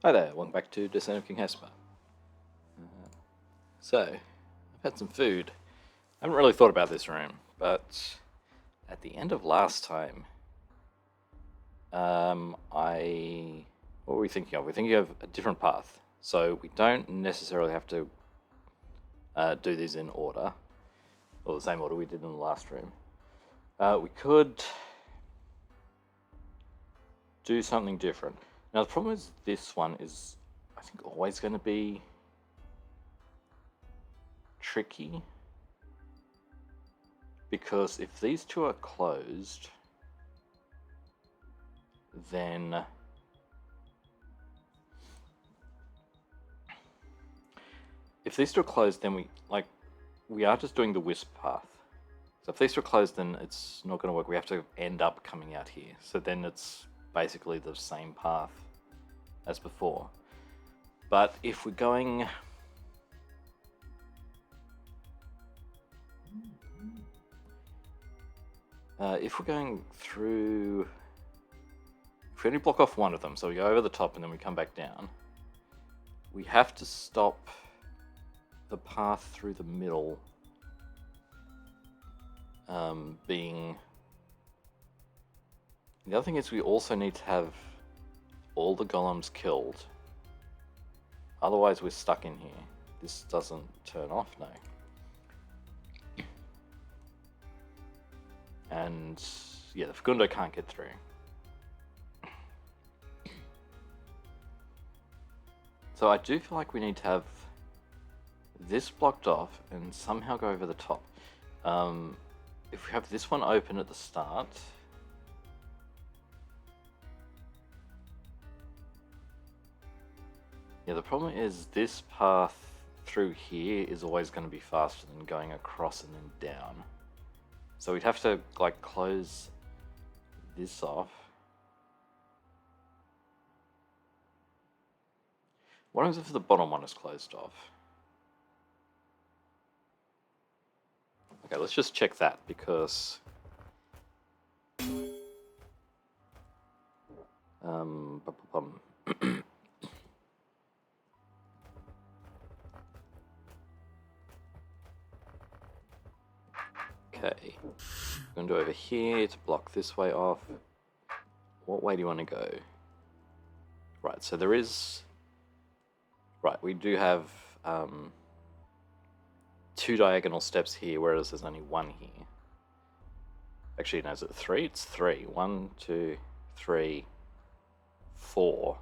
Hi there, welcome back to Descent of King Hesper. So, I've had some food. I haven't really thought about this room, but at the end of last time, what were we thinking of? We're thinking of a different path. So we don't necessarily have to do these in order, or the same order we did in the last room. We could do something different. Now the problem is this one is, I think, always going to be tricky, because if these two are closed, then we are just doing the wisp path. So if these two are closed, then it's not going to work. We have to end up coming out here. So then it's basically the same path as before. But if we're going through, if we only block off one of them, so we go over the top and then we come back down, we have to stop the path through the middle being... The other thing is we also need to have all the golems killed. Otherwise we're stuck in here. This doesn't turn off, no. And yeah, the Facundo can't get through. So I do feel like we need to have this blocked off and somehow go over the top. If we have this one open at the start, yeah, the problem is this path through here is always going to be faster than going across and then down. So we'd have to like close this off. What happens if the bottom one is closed off? Okay, let's just check that, because okay, I'm going to go over here to block this way off. What way do you want to go? Right, so there is... Right, we do have two diagonal steps here, whereas there's only one here. Actually, no, is it three? It's three. 1, 2, 3, 4.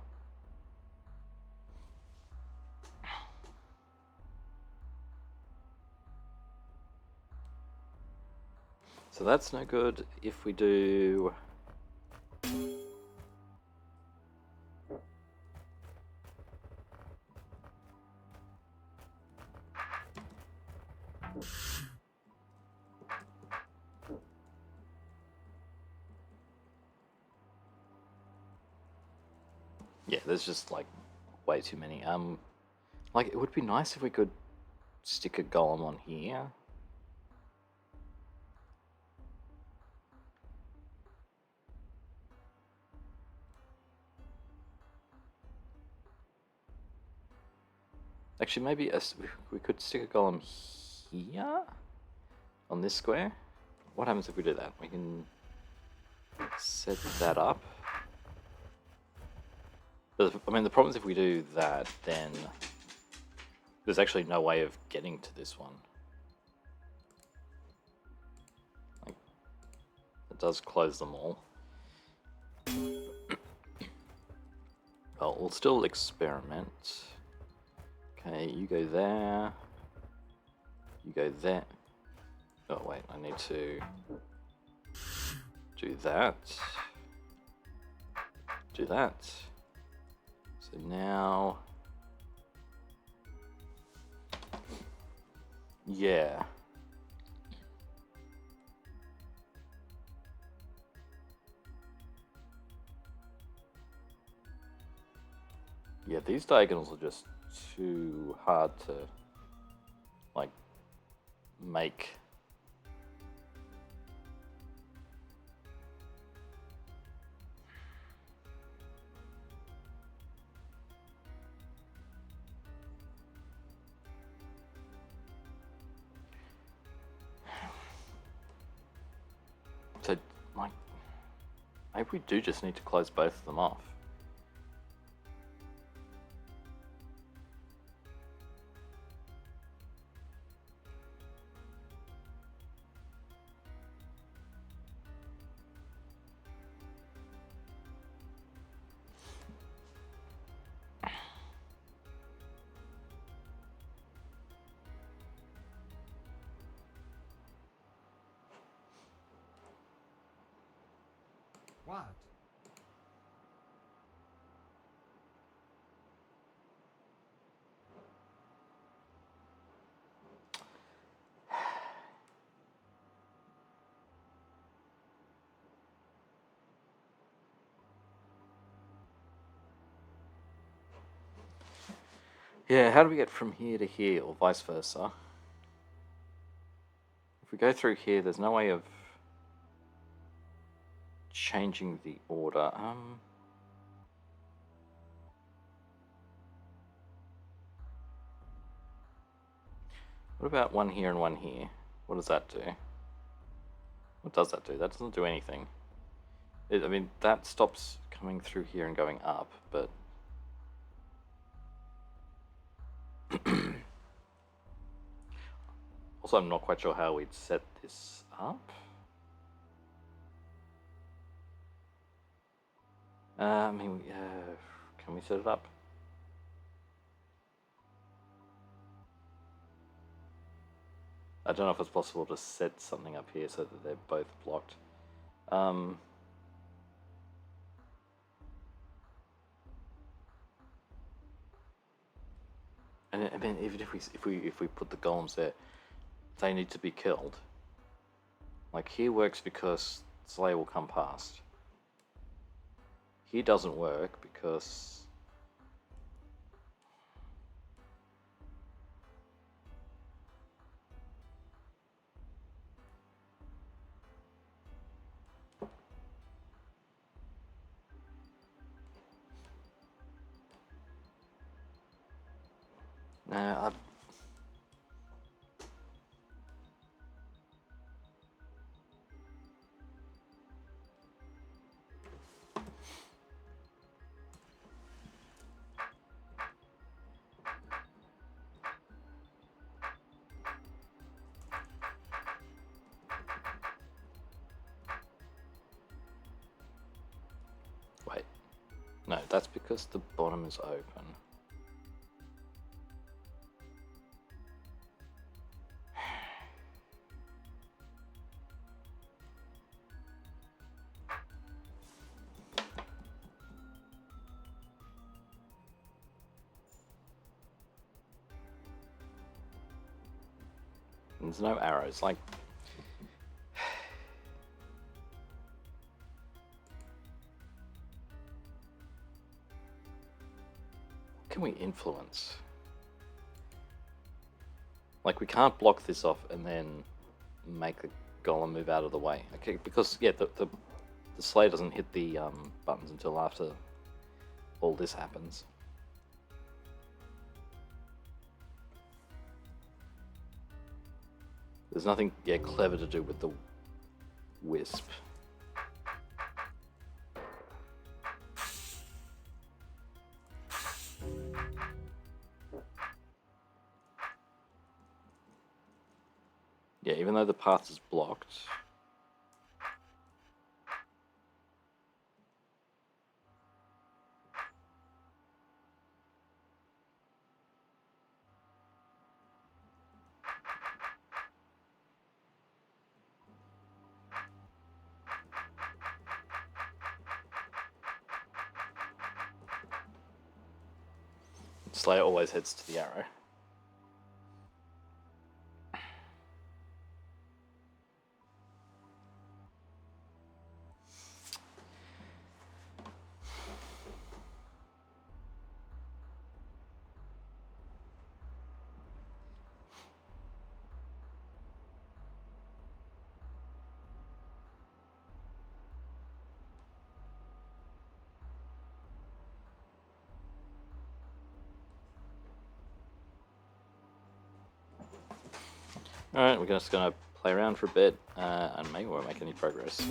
So that's no good. If we do... Yeah, there's just like way too many. Like, it would be nice if we could stick a golem on here. Actually, maybe we could stick a golem here on this square. What happens if we do that? We can set that up. But, I mean, the problem is if we do that, then there's actually no way of getting to this one. Like, it does close them all. Well, we'll still experiment. Okay, you go there. You go there. Oh wait, I need to do that. Do that. So now... Yeah. Yeah, these diagonals are just too hard to, like, make. like, maybe we do just need to close both of them off. What? Yeah, how do we get from here to here, or vice versa? If we go through here, there's no way of changing the order. What about one here and one here? What does that do? What does that do? That doesn't do anything. I mean, that stops coming through here and going up, but... Also, I'm not quite sure how we'd set this up. I mean, can we set it up? I don't know if it's possible to set something up here so that they're both blocked. And I mean, even if we put the golems there, they need to be killed. Like, here works because Slayer will come past. Here doesn't work because... Nah, wait. No, that's because the bottom is open. There's no arrows, like... What can we influence? Like, we can't block this off and then make the golem move out of the way. Okay, because, yeah, the Slayer doesn't hit the buttons until after all this happens. There's nothing, yeah, clever to do with the wisp. Yeah, even though the path is blocked. Slayer always heads to the arrow. Alright, we're just going to play around for a bit, and maybe we won't make any progress.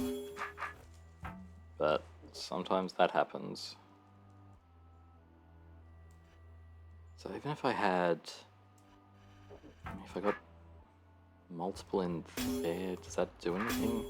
but sometimes that happens. So even if I had, if I got multiple in there, does that do anything?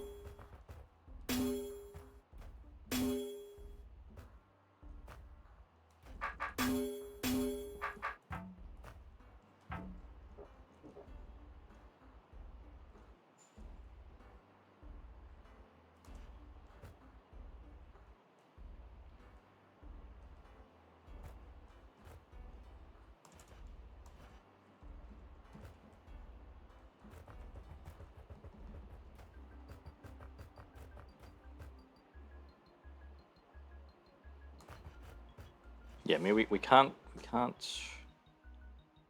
Yeah, I mean we can't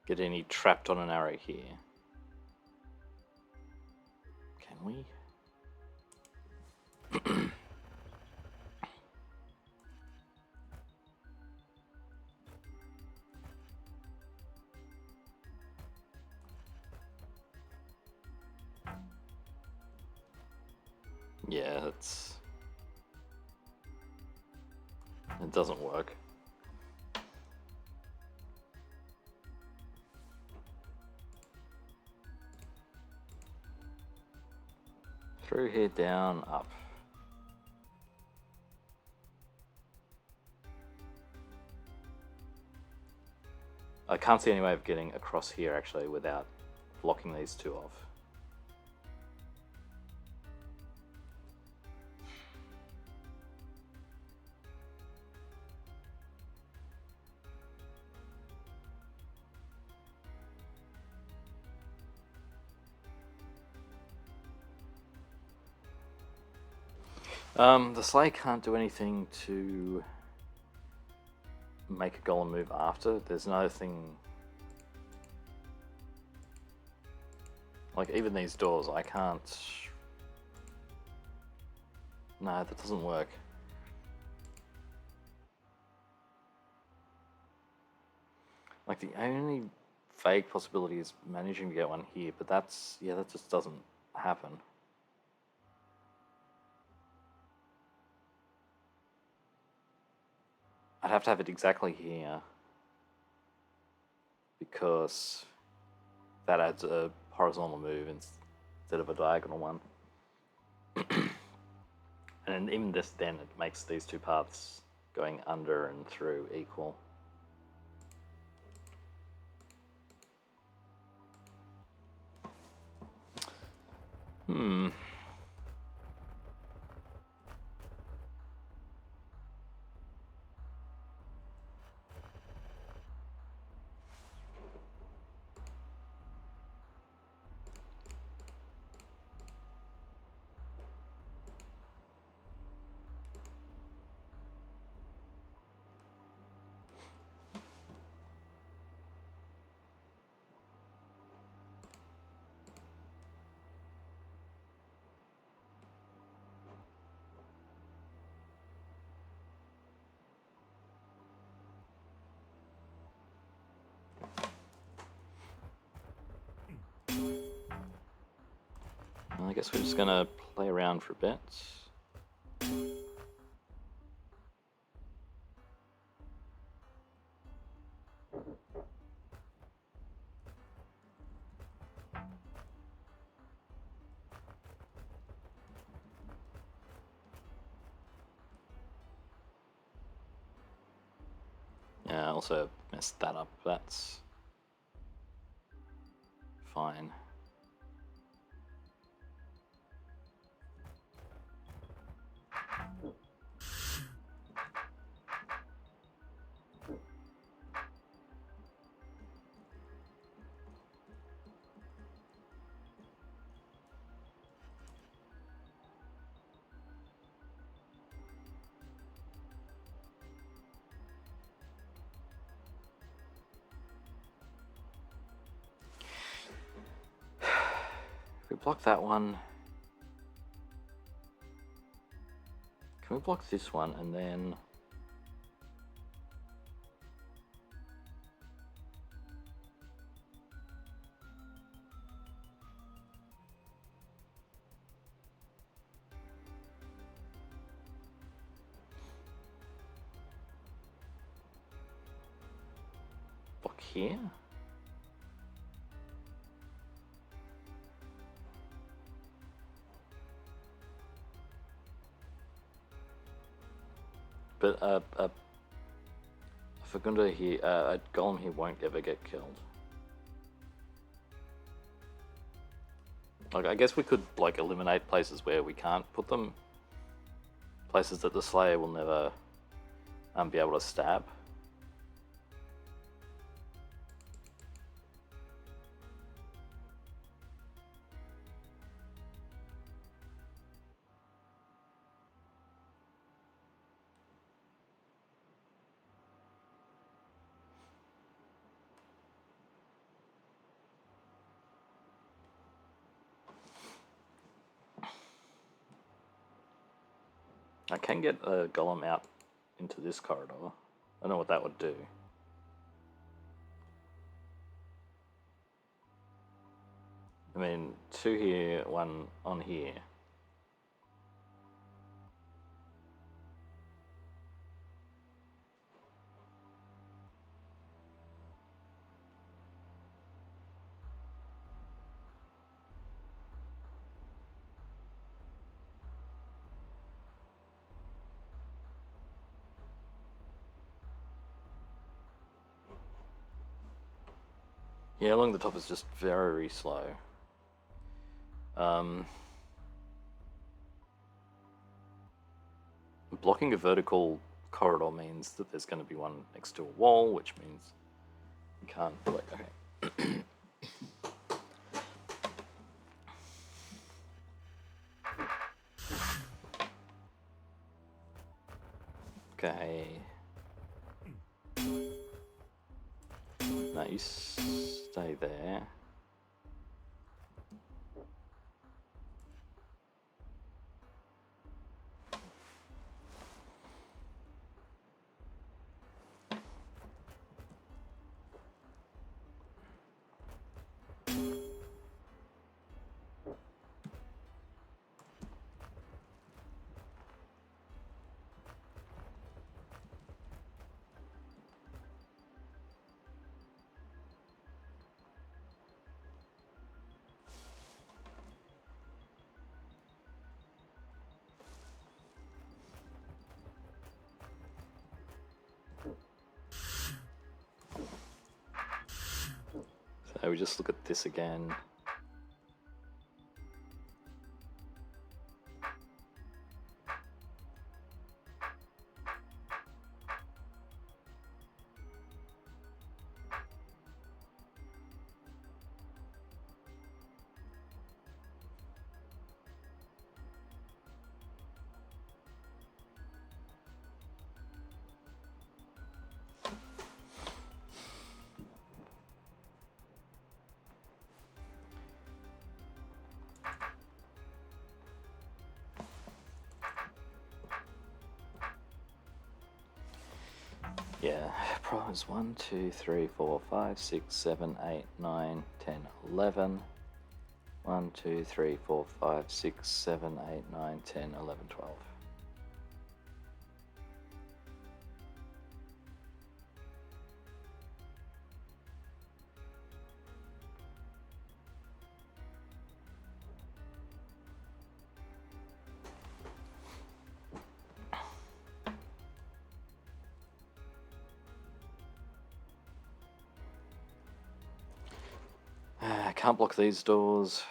get any trapped on an arrow here. Can we? Yeah, it doesn't work. Through here, down, up. I can't see any way of getting across here actually without blocking these two off. The sleigh can't do anything to make a golem move after. There's no thing. Like, even these doors, I can't. No, that doesn't work. Like, the only vague possibility is managing to get one here, but that's, yeah, that just doesn't happen. I'd have to have it exactly here, because that adds a horizontal move instead of a diagonal one. And even this, then, it makes these two paths going under and through equal. Well, I guess we're just gonna play around for a bit. Yeah, I also messed that up. That's fine. If we block that one, can we block this one and then... here. But a Fagunda here, a golem here won't ever get killed. Like, I guess we could like eliminate places where we can't put them. Places that the Slayer will never be able to stab. I can get a golem out into this corridor. I don't know what that would do. I mean, 2 here, 1 on here. Yeah, along the top is just very slow. Blocking a vertical corridor means that there's going to be one next to a wall, which means you can't do it. Okay. Okay. No, you stay there. So we just look at this again. Yeah, problems 1, 2, 3, 4, 5, 6, 7, 8, 9, 10, 11. 1, 2, 3, 4, 5, 6, 7, 8, 9, 10, 11, 12. I can't block these doors.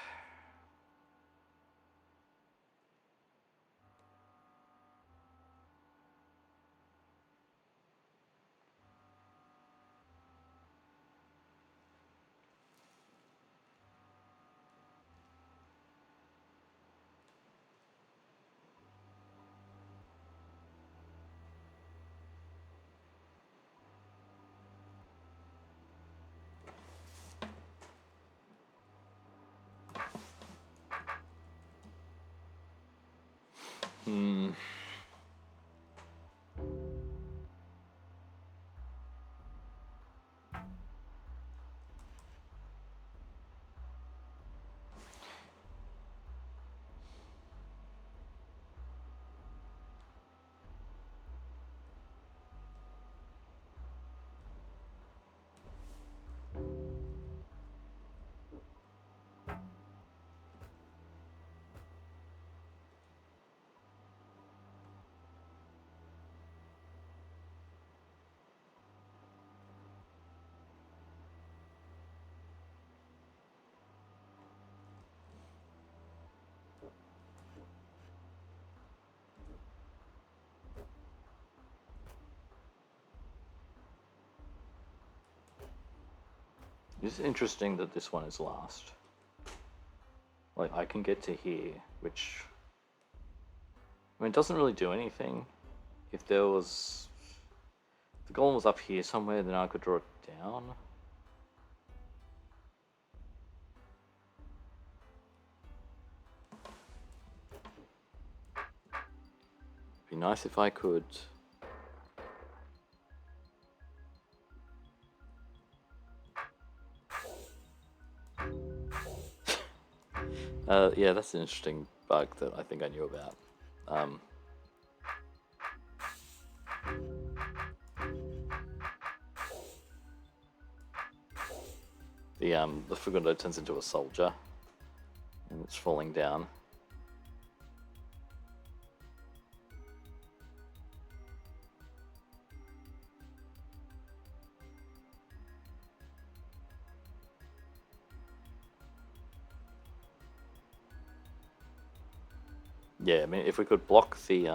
It's interesting that this one is last. Like, I can get to here, which... I mean, it doesn't really do anything. If there was... If the golem was up here somewhere, then I could draw it down. Be nice if I could... yeah, that's an interesting bug that I think I knew about. The Fugundo turns into a soldier, and it's falling down. Yeah, I mean, if we could block the,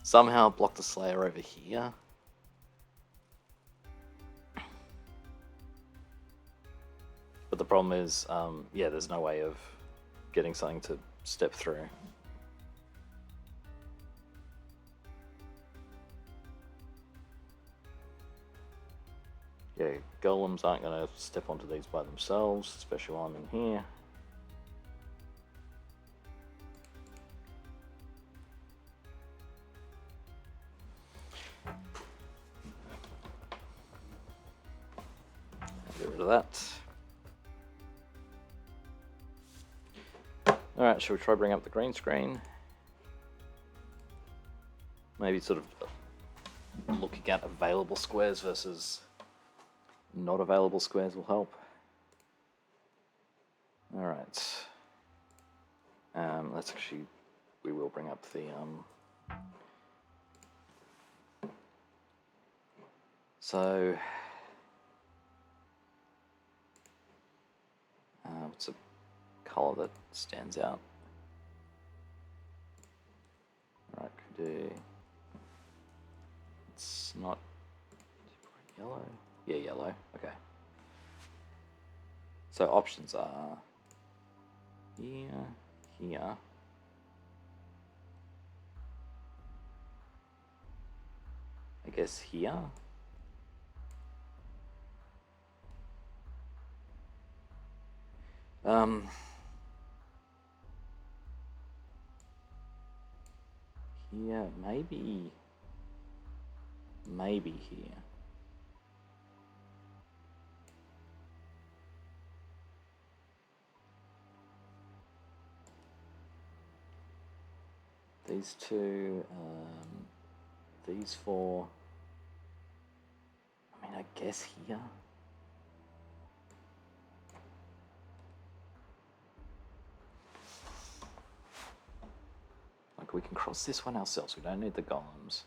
somehow block the Slayer over here. But the problem is, yeah, there's no way of getting something to step through. Yeah, golems aren't going to step onto these by themselves, especially while I'm in here. Get rid of that. Alright, shall we try bring up the green screen? Maybe sort of looking at available squares versus not available squares will help. Alright. Let's actually, we will bring up the, so, what's a color that stands out? Alright, could do, it's not yellow. Yeah, yellow. Okay. So options are here, here. I guess here. Here, maybe here. These two, these four, I mean, I guess here. Like, we can cross this one ourselves, we don't need the golems.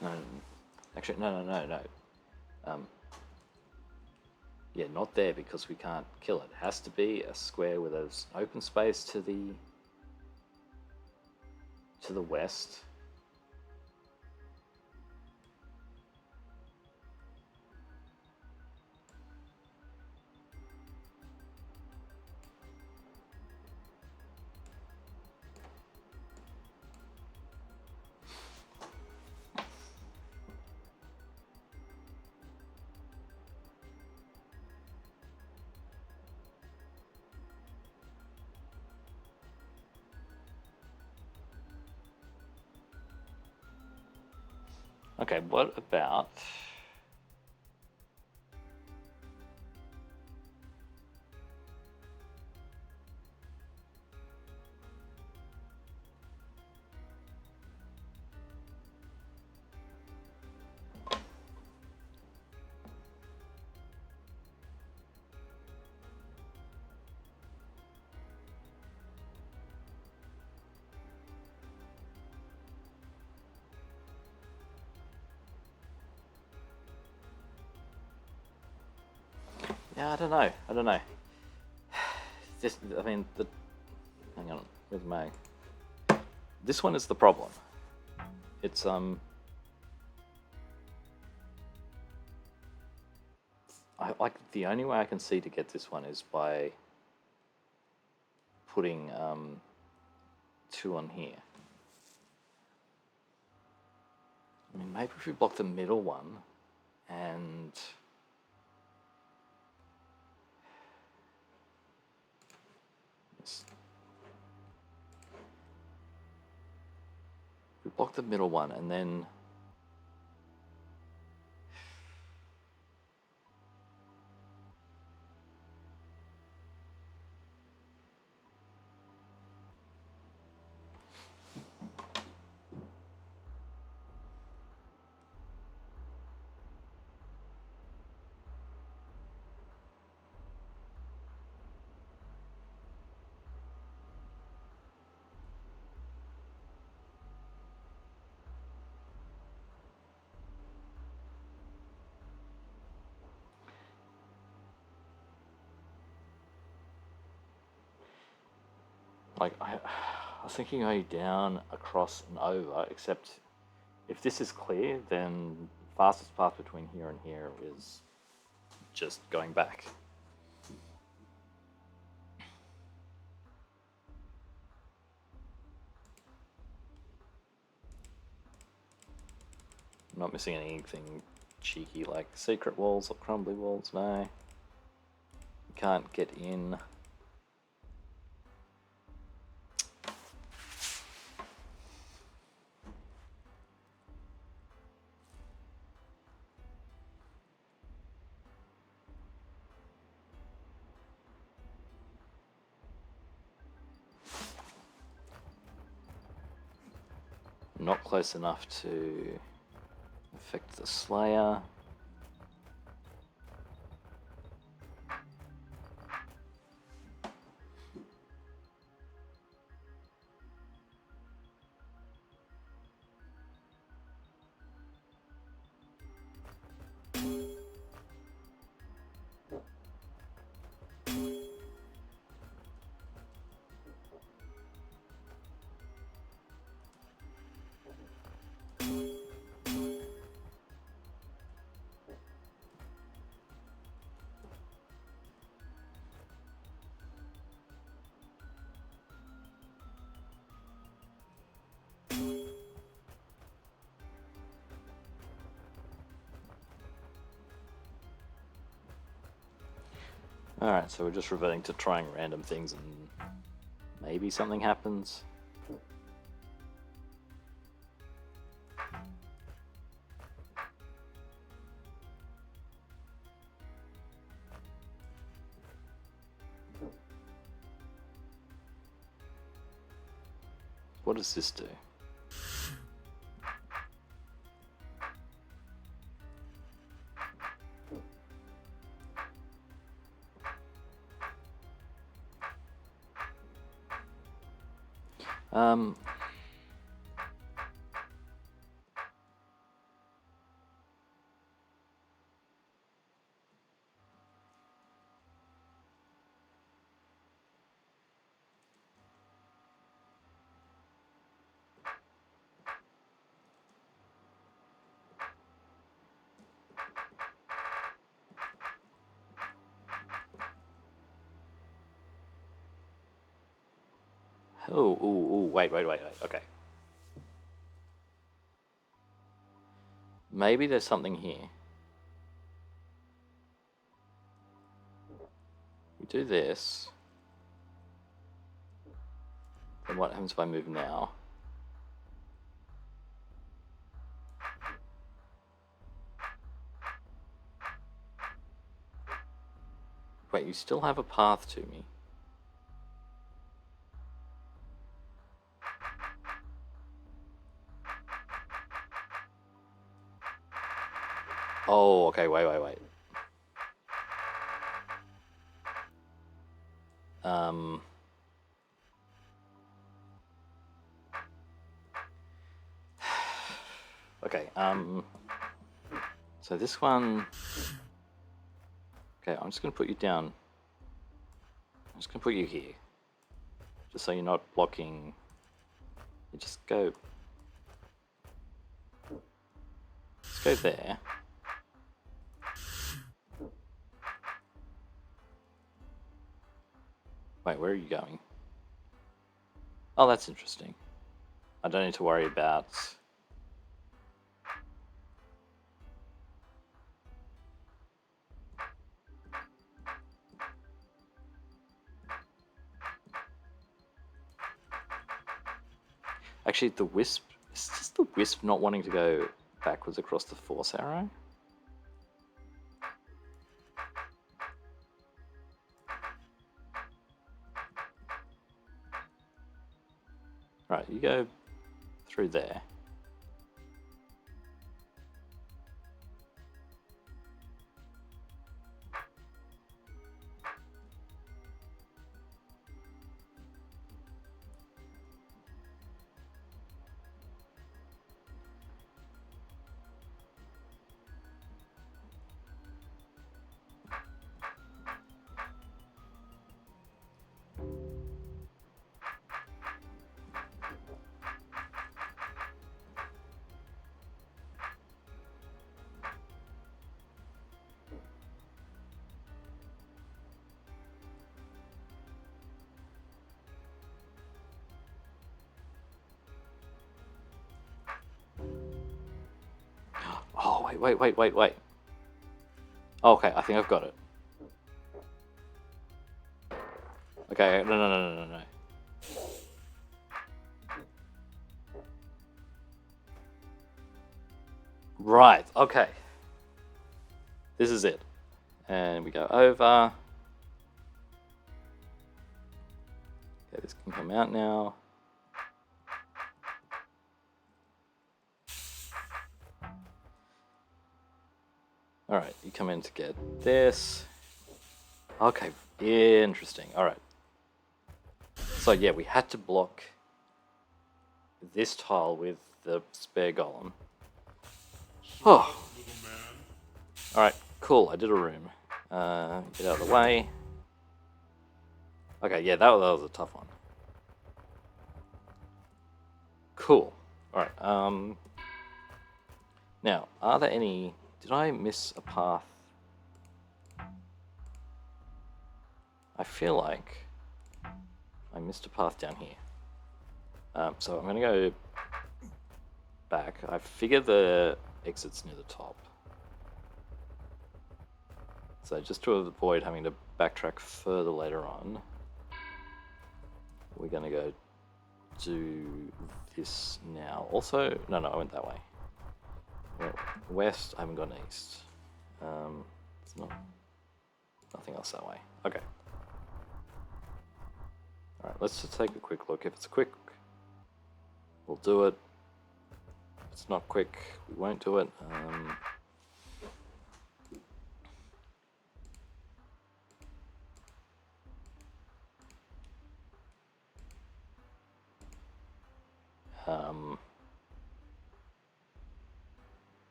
No, actually, no. Yeah, not there because we can't kill it. It has to be a square where there's open space to the west. Okay, what about... Yeah, I don't know. I don't know. This, I mean, hang on, where's my? This one is the problem. It's like the only way I can see to get this one is by putting 2 on here. I mean, maybe if we block the middle one and we block the middle one and then like I was thinking going down, across, and over, except if this is clear, then fastest path between here and here is just going back. I'm not missing anything cheeky like secret walls or crumbly walls, no. You can't get in. Not close enough to affect the Slayer. Alright, so we're just reverting to trying random things and maybe something happens. What does this do? Wait, okay. Maybe there's something here. We do this. Then what happens if I move now? Wait, you still have a path to me. Oh, okay, wait. Okay, so this one... Okay, I'm just going to put you down. I'm just going to put you here. Just so you're not blocking. You just go. Just go there. Wait, where are you going? Oh, that's interesting. I don't need to worry about... Actually, the Wisp... Is this the Wisp not wanting to go backwards across the Force Arrow? Right, you go through there. Oh, wait. Oh, okay, I think I've got it. Okay, no. Right, okay. This is it. And we go over. Okay, this can come out now. Alright, you come in to get this. Okay, interesting. Alright. So yeah, we had to block this tile with the spare golem. Oh. Alright, cool, I did a room. Get out of the way. Okay, yeah, that was a tough one. Cool. Alright, now, are there any... Did I miss a path? I feel like I missed a path down here. So I'm going to go back. I figure the exit's near the top. So just to avoid having to backtrack further later on, we're going to go do this now. Also, no, I went that way. Well, west, I haven't gone east. It's not, nothing else that way. Okay. Alright, let's just take a quick look. If it's quick, we'll do it. If it's not quick, we won't do it.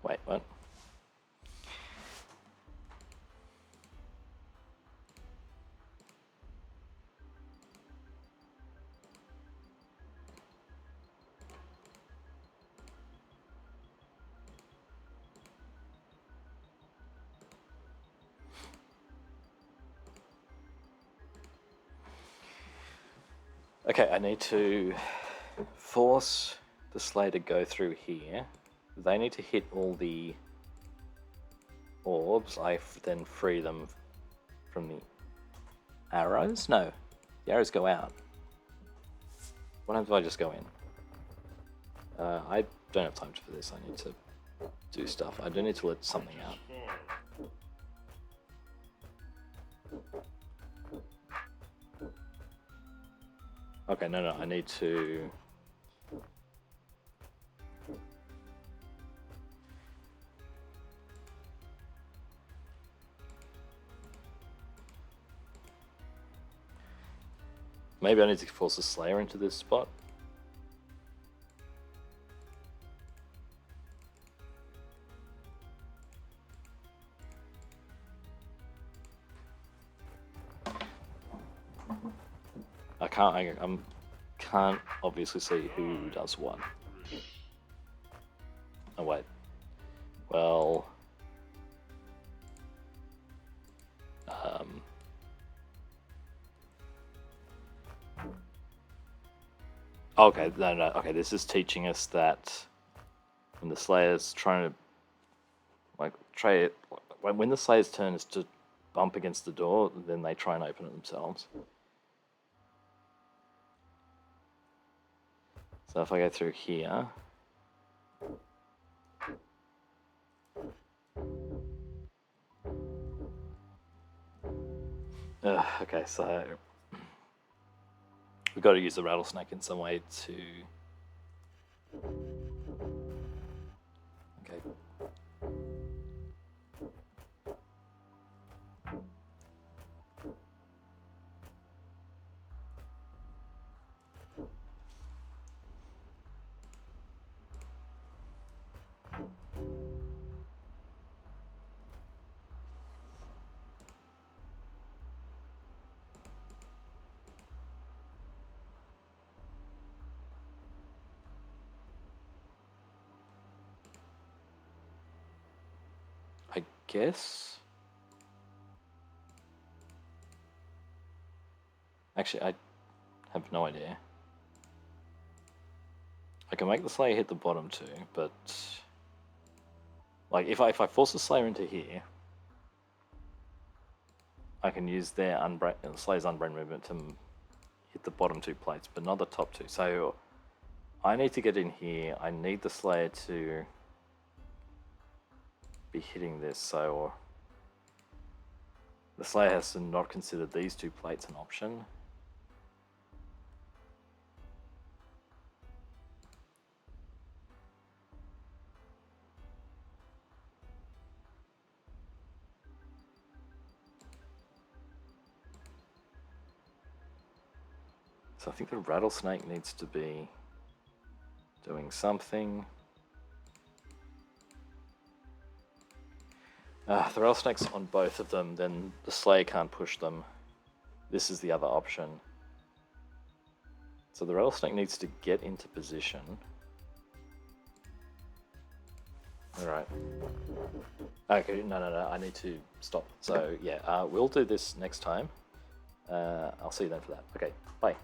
Wait, what? Okay, I need to force the sleigh to go through here. They need to hit all the orbs. I then free them from the arrows? No, the arrows go out. What happens if I just go in? I don't have time for this. I need to do stuff. I do need to let something out. Okay, no, I need to... Maybe I need to force a Slayer into this spot. can't obviously see who does what. Oh wait. Well. Okay, no. Okay, this is teaching us that when the Slayer's trying to, like, when the Slayer's turn is to bump against the door, then they try and open it themselves. So if I go through here, okay, so we've got to use the rattlesnake in some way to. Okay. I guess. Actually, I have no idea. I can make the Slayer hit the bottom too, but like if I force the Slayer into here, I can use their Slayer's Unbrain movement to hit the bottom 2 plates, but not the top 2. So I need to get in here. I need the Slayer to be hitting this, so the Slayer has to not consider these 2 plates an option. So I think the rattlesnake needs to be doing something. The rattlesnake's on both of them, then the Slayer can't push them. This is the other option. So the rattlesnake needs to get into position. Alright. Okay, no, I need to stop. So yeah, we'll do this next time. I'll see you then for that. Okay, bye.